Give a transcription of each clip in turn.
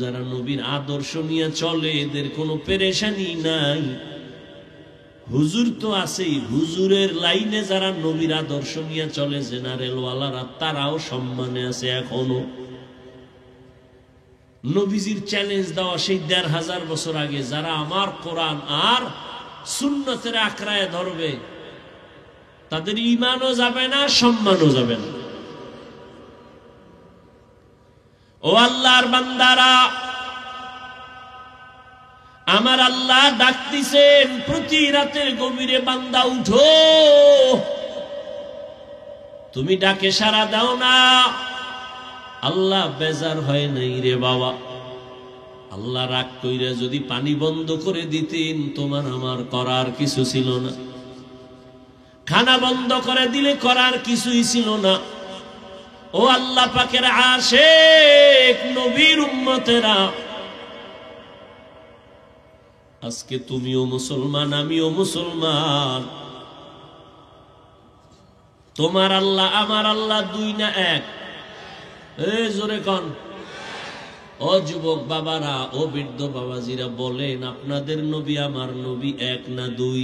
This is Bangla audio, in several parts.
যারা নবীর আদর্শ নিয়ে চলে এদের কোনো পেরেশানি নাই। হুজুর তো আছেই, হুজুরের লাইনে যারা নবীর আদর্শ নিয়ে চলে জেনারেল ওয়ালারা তারাও সম্মানে আছে এখনো। নবীজির চ্যালেঞ্জ দেওয়া সেই ১৫০০ বছর আগে যারা আমার কোরআন আর সুন্নতের আঁকড়ায় ধরবে তাদের ঈমানও যাবে না, সম্মানও যাবে না। ও আল্লাহর বান্দারা, আমার আল্লাহ ডাকতেছেন প্রতি রাতের গভীরে, বান্দা উঠো। তুমি ডাকে সাড়া দাও না। আল্লাহ বেজার হয় নাই রে বাবা। আল্লাহ রাগ কইরা যদি পানি বন্ধ করে দিতেন তোমার আমার করার কিছু ছিল না। খানা বন্ধ করে দিলে করার কিছুই ছিল না। ও আল্লাহ পাকের আশিক নবীর উম্মতেরা, আজকে তুমিও মুসলমান, আমিও মুসলমান। তোমার আল্লাহ আমার আল্লাহ দুই না এক? জোরে কন। ও যুবক বাবারা, ও বৃদ্ধ বাবাজিরা, বলেন আপনাদের নবী আমার নবী এক না দুই?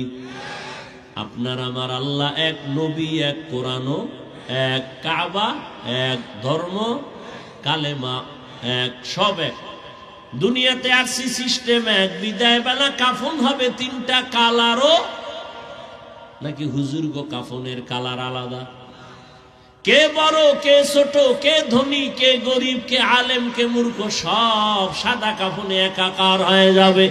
আপনার আমার আল্লাহ এক, নবী এক, কোরআনও এক, কাবা এক, ধর্ম কালেমা এক, সব এক। দুনিয়াতে আসছি সিস্টেম এক। বিদায় বেলা কাফন হবে তিনটা কালারও নাকি হুজুর গো কাফনের কালার আলাদা? কে বড় কে ছোট, কে ধনী কে গরিব, কে আলেম কে মূর্খ, সব সাদা কাফনে একাকার হয়ে যাবে।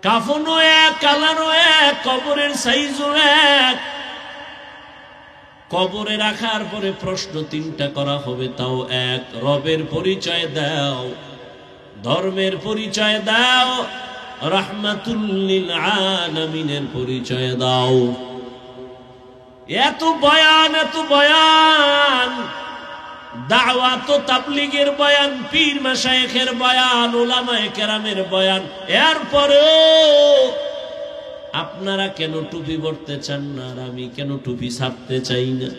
কাফনও এক, কালারও এক, কবরের সাইজও এক। কবরে রাখার পরে প্রশ্ন তিনটা করা হবে, তাও এক। রবের পরিচয় দাও, ধর্মের পরিচয় দাও, রাহমাতুল লিল আলামিনের পরিচয় দাও। এত বয়ান, এত বয়ান, দাওয়াত ও তাবলীগের বয়ান, পীর মাশায়েখের বয়ান, উলামায়ে কেরামের বয়ান, এরপরেও আপনারা কেন টুপি পরতে চান না আর আমি কেন টুপি ছাড়তে চাই না?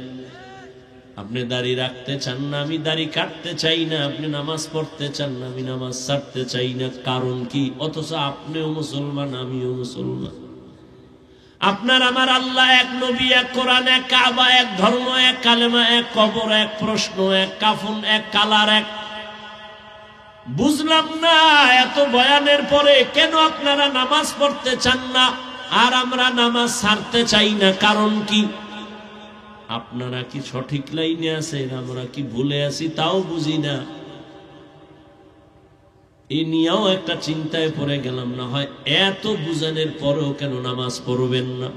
আপনি দাড়ি রাখতে চান না, আমি দাড়ি কাটতে চাই না। আপনি নামাজ পড়তে চান না, আমি নামাজ ছাড়তে চাই না। কারণ কি? অথচ আপনিও মুসলমান, আমিও মুসলমান। আপনার আমার আল্লাহ এক, নবী এক, কোরআন এক, কাবা এক, ধর্ম এক, কালেমা এক, কবর এক, প্রশ্ন এক, কাফন এক, কালার এক। বুঝলাম না এত বয়ানের পরে কেন আপনারা নামাজ পড়তে চান না আর আমরা নামাজ ছাড়তে চাই না? কারণ কি? আপনারা কি সঠিক লাইনে আছেন, আমরা কি ভুলে আছি তাও বুঝি না। এ নিয়েও একটা চিন্তায় পড়ে গেলাম, না হয় এত বুঝানোর পরেও কেন নামাজ পড়বেন না?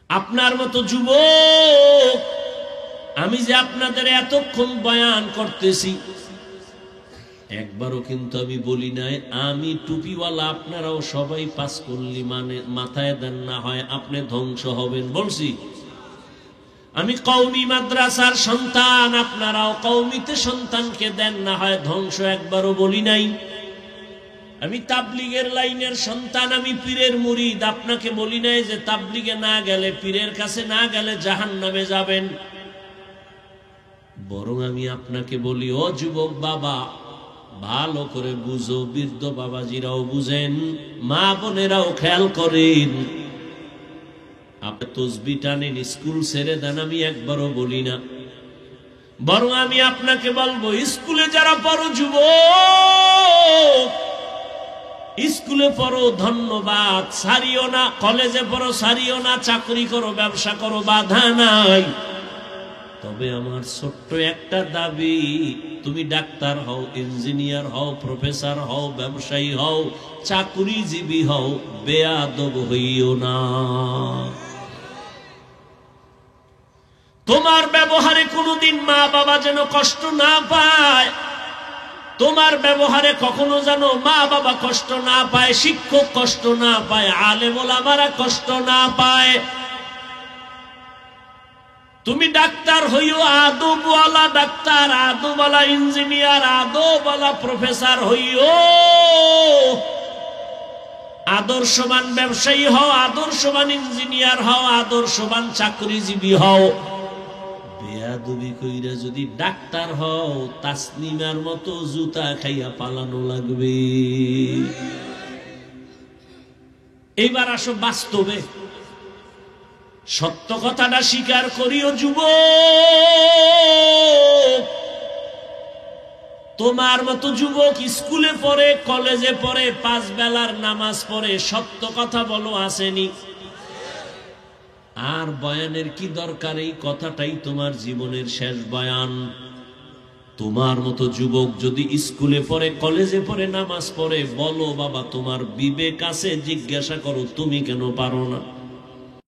আপনার মতো যুবক, আমি যে আপনাদের এতক্ষণ বয়ান করতেছি একবারও কিন্তু আমি বলি নাই আমি টুপিওয়ালা, আপনারাও সবাই পাস করলি মানে মাথায় দেন, না হয় আপনি ধ্বংস হবেন। বলছি আমি কওমি মাদ্রাসার সন্তান, আপনারাও কওমিতে সন্তানকে দেন, না হয় ধ্বংস। একবারও বলি নাই। আমি তাবলীগের লাইনের সন্তান, আমি পীরের মুরিদ, আপনাকে বলি নাই যে তাবলীগে না গেলে, পীরের কাছে না গেলে জাহান্নামে যাবেন। বরং আমি আপনাকে বলি, ও যুবক বাবা, ভালো করে বুঝো, বৃদ্ধ বাবাজিরাও বুঝেন, মা বোনেরাও খেয়াল করেন। আপনি তসবি টানেন, স্কুল ছেড়ে দেন, আমি একবারও বলি না। বরং আমি আপনাকে বলবো, স্কুলে যারা পড়ো যুবক, স্কুলে পড়ো, ধন্যবাদ, ছাড়িও না। কলেজে পড়ো, ছাড়িও না। চাকরি করো, ব্যবসা করো, বাধা নাই। তবে আমার ছোট্ট একটা দাবি, তুমি ডাক্তার হও, ইঞ্জিনিয়ার হও, প্রফেসর হও, ব্যবসায়ী হও, চাকুরিজীবী হও, বেয়াদব হইও না। তোমার ব্যবহারে কোনোদিন মা বাবা যেন কষ্ট না পায়। তোমার ব্যবহারে কখনো যেন মা বাবা কষ্ট না পায়, শিক্ষক কষ্ট না পায়, আলেম ওলামারা কষ্ট না পায়। তুমি ডাক্তার হইও, আদবওয়ালা ডাক্তার, আদবওয়ালা ইঞ্জিনিয়ার, আদবওয়ালা প্রফেসর হইও। আদর্শবান ব্যবসায়ী হও, আদর্শবান ইঞ্জিনিয়ার হও, আদর্শবান চাকরিজীবী হও। বেয়াদবি কইরা যদি ডাক্তার হও তাসনিমার মতো জুতা খাইয়া পালানো লাগবে। এইবার আসো বাস্তবে, সত্য কথাটা স্বীকার করিও যুবক। তোমার মতো যুবক স্কুলে পড়ে, কলেজে পড়ে, 5 বেলার নামাজ পড়ে, সত্য কথা বলো আসেনি? আর বয়ানের কি দরকার? এই কথাটাই তোমার জীবনের শেষ বয়ান। তোমার মতো যুবক যদি স্কুলে পড়ে, কলেজে পড়ে, নামাজ পড়ে, বলো বাবা তোমার বিবেক আছে, জিজ্ঞাসা করো তুমি কেন পারো না?